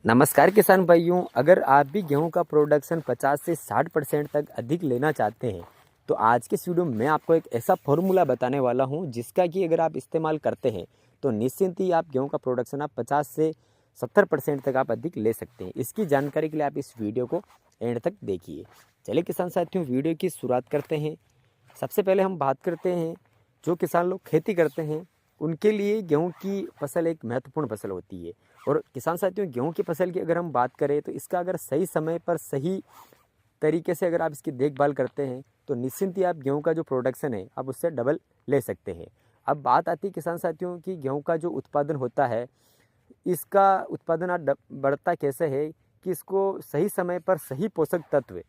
नमस्कार किसान भाइयों, अगर आप भी गेहूं का प्रोडक्शन 50 से 60% तक अधिक लेना चाहते हैं तो आज के इस वीडियो में मैं आपको एक ऐसा फॉर्मूला बताने वाला हूं जिसका कि अगर आप इस्तेमाल करते हैं तो निश्चिंत ही आप गेहूं का प्रोडक्शन आप 50 से 70% तक आप अधिक ले सकते हैं। इसकी जानकारी के लिए आप इस वीडियो को एंड तक देखिए। चलिए किसान साथियों, वीडियो की शुरुआत करते हैं। सबसे पहले हम बात करते हैं, जो किसान लोग खेती करते हैं उनके लिए गेहूं की फसल एक महत्वपूर्ण फसल होती है। और किसान साथियों, गेहूं की फसल की अगर हम बात करें तो इसका अगर सही समय पर सही तरीके से अगर आप इसकी देखभाल करते हैं तो निश्चिंत ही आप गेहूं का जो प्रोडक्शन है आप उससे डबल ले सकते हैं। अब बात आती है किसान साथियों की गेहूं का जो उत्पादन होता है, इसका उत्पादन बढ़ता कैसे है कि इसको सही समय पर सही पोषक तत्व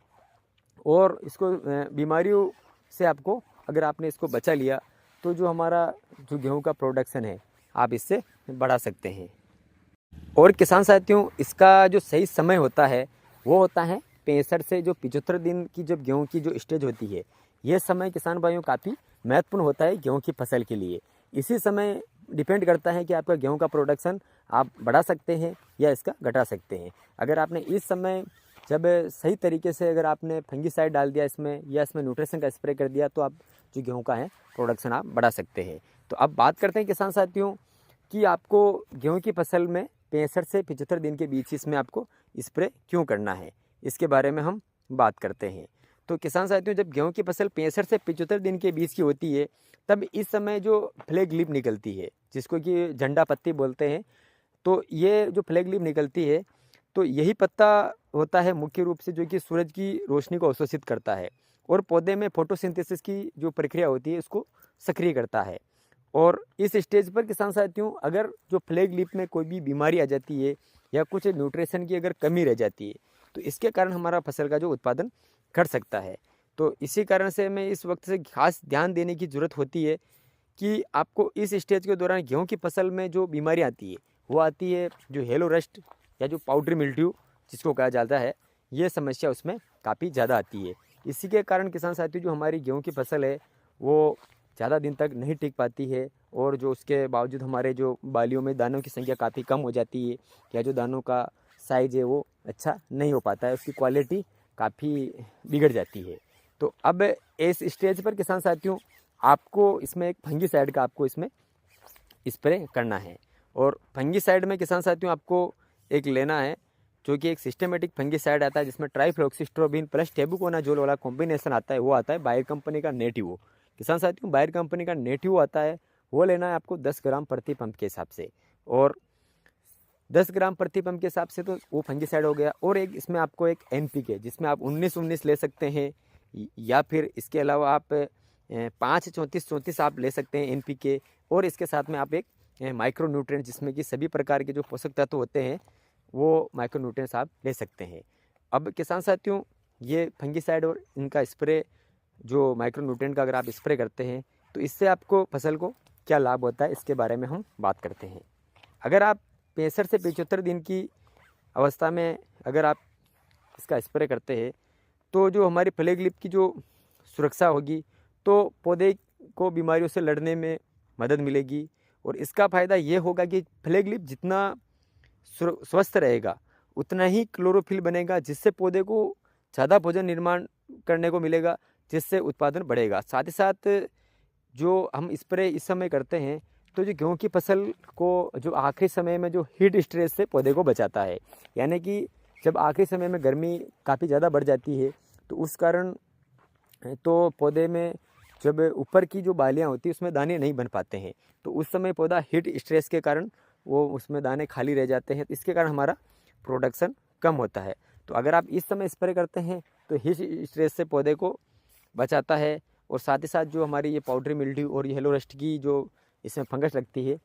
और इसको बीमारियों से आपको अगर आपने इसको बचा लिया तो जो हमारा जो गेहूं का प्रोडक्शन है आप इससे बढ़ा सकते हैं। और किसान साथियों, इसका जो सही समय होता है वो होता है 65 से जो 75 दिन की जब गेहूं की जो स्टेज होती है, ये समय किसान भाइयों काफ़ी महत्वपूर्ण होता है गेहूं की फसल के लिए। इसी समय डिपेंड करता है कि आपका गेहूं का प्रोडक्शन आप बढ़ा सकते हैं या इसका घटा सकते हैं। अगर आपने इस समय जब सही तरीके से अगर आपने फंगीसाइड डाल दिया इसमें या इसमें न्यूट्रिशन का स्प्रे कर दिया तो आप जो गेहूं का है प्रोडक्शन आप बढ़ा सकते हैं। तो अब बात करते हैं किसान साथियों कि आपको गेहूं की फसल में 65 से 75 दिन के बीच इसमें आपको स्प्रे क्यों करना है, इसके बारे में हम बात करते हैं। तो किसान साथियों, जब गेहूं की फसल 65 से 75 दिन के बीच की होती है तब इस समय जो फ्लैग लीफ निकलती है, जिसको कि झंडा पत्ती बोलते हैं, तो ये जो फ्लैग लीफ निकलती है तो यही पत्ता होता है मुख्य रूप से जो कि सूरज की रोशनी को अवशोषित करता है और पौधे में फोटोसिंथेसिस की जो प्रक्रिया होती है उसको सक्रिय करता है। और इस स्टेज पर किसान साथियों अगर जो फ्लैग लीफ में कोई भी बीमारी आ जाती है या कुछ न्यूट्रिशन की अगर कमी रह जाती है तो इसके कारण हमारा फसल का जो उत्पादन घट सकता है। तो इसी कारण से हमें इस वक्त से खास ध्यान देने की ज़रूरत होती है कि आपको इस स्टेज के दौरान गेहूं की फसल में जो बीमारी आती है वो आती है जो येलो रस्ट या जो पाउडरी मिल्ट्यू जिसको कहा जाता है, ये समस्या उसमें काफ़ी ज़्यादा आती है। इसी के कारण किसान साथियों जो हमारी गेहूं की फसल है वो ज़्यादा दिन तक नहीं टिक पाती है और जो उसके बावजूद हमारे जो बालियों में दानों की संख्या काफ़ी कम हो जाती है या जो दानों का साइज़ है वो अच्छा नहीं हो पाता है, उसकी क्वालिटी काफ़ी बिगड़ जाती है। तो अब इस स्टेज पर किसान साथियों आपको इसमें एक फंगीसाइड का आपको इसमें स्प्रे करना है। और फंगीसाइड में किसान साथियों आपको एक लेना है जो कि एक सिस्टमेटिक फंगीसाइड आता है जिसमें ट्राइफ्लॉक्सीस्ट्रोबिन प्लस टेबुकोनाजोल वाला कॉम्बिनेशन आता है, वो आता है बायर कंपनी का नेटिवो। किसान साथियों बायर कंपनी का नेटिवो आता है, वो लेना है आपको 10 ग्राम प्रति पंप के हिसाब से। और 10 ग्राम प्रति पंप के हिसाब से तो वो फंगीसाइड हो गया। और एक इसमें आपको एक एनपीके जिसमें आप 19-19 ले सकते हैं या फिर इसके अलावा आप 5-34-34 आप ले सकते हैं एनपीके। और इसके साथ में आप एक माइक्रो न्यूट्रिएंट जिसमें कि सभी प्रकार के जो पोषक तत्व होते हैं वो माइक्रो न्यूट्रिएंट्स आप ले सकते हैं। अब किसान साथियों ये फंगीसाइड और इनका स्प्रे जो माइक्रो न्यूट्रिएंट का अगर आप स्प्रे करते हैं तो इससे आपको फसल को क्या लाभ होता है इसके बारे में हम बात करते हैं। अगर आप 65 से 75 दिन की अवस्था में अगर आप इसका स्प्रे करते हैं तो जो हमारी फ्लैग लीफ की जो सुरक्षा होगी तो पौधे को बीमारियों से लड़ने में मदद मिलेगी। और इसका फ़ायदा ये होगा कि फ्लैग लीफ जितना स्वस्थ रहेगा उतना ही क्लोरोफिल बनेगा, जिससे पौधे को ज़्यादा भोजन निर्माण करने को मिलेगा, जिससे उत्पादन बढ़ेगा। साथ ही साथ जो हम स्प्रे इस समय करते हैं तो जो गेहूं की फसल को जो आखिरी समय में जो हीट स्ट्रेस से पौधे को बचाता है, यानी कि जब आखिरी समय में गर्मी काफ़ी ज़्यादा बढ़ जाती है तो उस कारण तो पौधे में जब ऊपर की जो बालियाँ होती है उसमें दाने नहीं बन पाते हैं, तो उस समय पौधा हीट स्ट्रेस के कारण वो उसमें दाने खाली रह जाते हैं, तो इसके कारण हमारा प्रोडक्शन कम होता है। तो अगर आप इस समय स्प्रे करते हैं तो हीट स्ट्रेस से पौधे को बचाता है। और साथ ही साथ जो हमारी ये पाउडरी मिल्ड्यू और येलो रस्ट की जो इसमें फंगस लगती है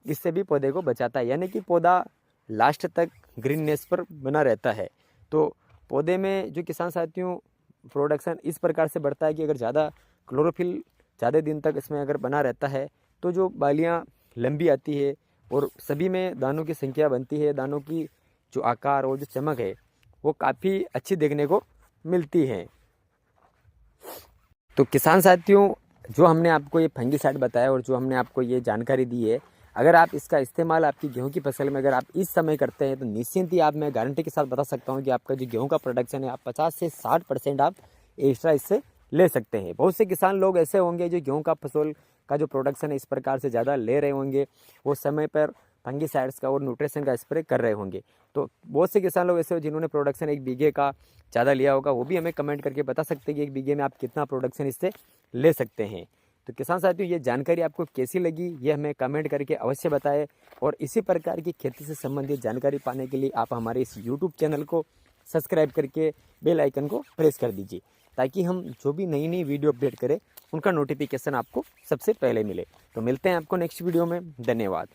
इससे भी पौधे को बचाता है, यानी कि पौधा लास्ट तक ग्रीननेस पर बना रहता है। तो पौधे में जो किसान साथियों प्रोडक्शन इस प्रकार से बढ़ता है कि अगर ज़्यादा क्लोरोफिल ज़्यादा दिन तक इसमें अगर बना रहता है तो जो बालियाँ लंबी आती है और सभी में दानों की संख्या बनती है, दानों की जो आकार और जो चमक है वो काफ़ी अच्छी देखने को मिलती है। तो किसान साथियों जो हमने आपको ये फंगीसाइड बताया और जो हमने आपको ये जानकारी दी है, अगर आप इसका इस्तेमाल आपकी गेहूं की फसल में अगर आप इस समय करते हैं तो निश्चिंत ही आप मैं गारंटी के साथ बता सकता हूं कि आपका जो गेहूं का प्रोडक्शन है आप 50 से 60% आप एक्स्ट्रा इससे ले सकते हैं। बहुत से किसान लोग ऐसे होंगे जो गेहूं का फसल का जो प्रोडक्शन है इस प्रकार से ज़्यादा ले रहे होंगे, वो समय पर फंगीसाइड्स का और न्यूट्रिशन का स्प्रे कर रहे होंगे। तो बहुत से किसान लोग ऐसे हो जिन्होंने प्रोडक्शन 1 बीघे का ज़्यादा लिया होगा, वो भी हमें कमेंट करके बता सकते हैं कि 1 बीघे में आप कितना प्रोडक्शन इससे ले सकते हैं। तो किसान साथियों, ये जानकारी आपको कैसी लगी ये हमें कमेंट करके अवश्य बताएं, और इसी प्रकार की खेती से संबंधित जानकारी पाने के लिए आप हमारे इस यूट्यूब चैनल को सब्सक्राइब करके बेल आइकन को प्रेस कर दीजिए, ताकि हम जो भी नई नई वीडियो अपडेट करें उनका नोटिफिकेशन आपको सबसे पहले मिले। तो मिलते हैं आपको नेक्स्ट वीडियो में। धन्यवाद।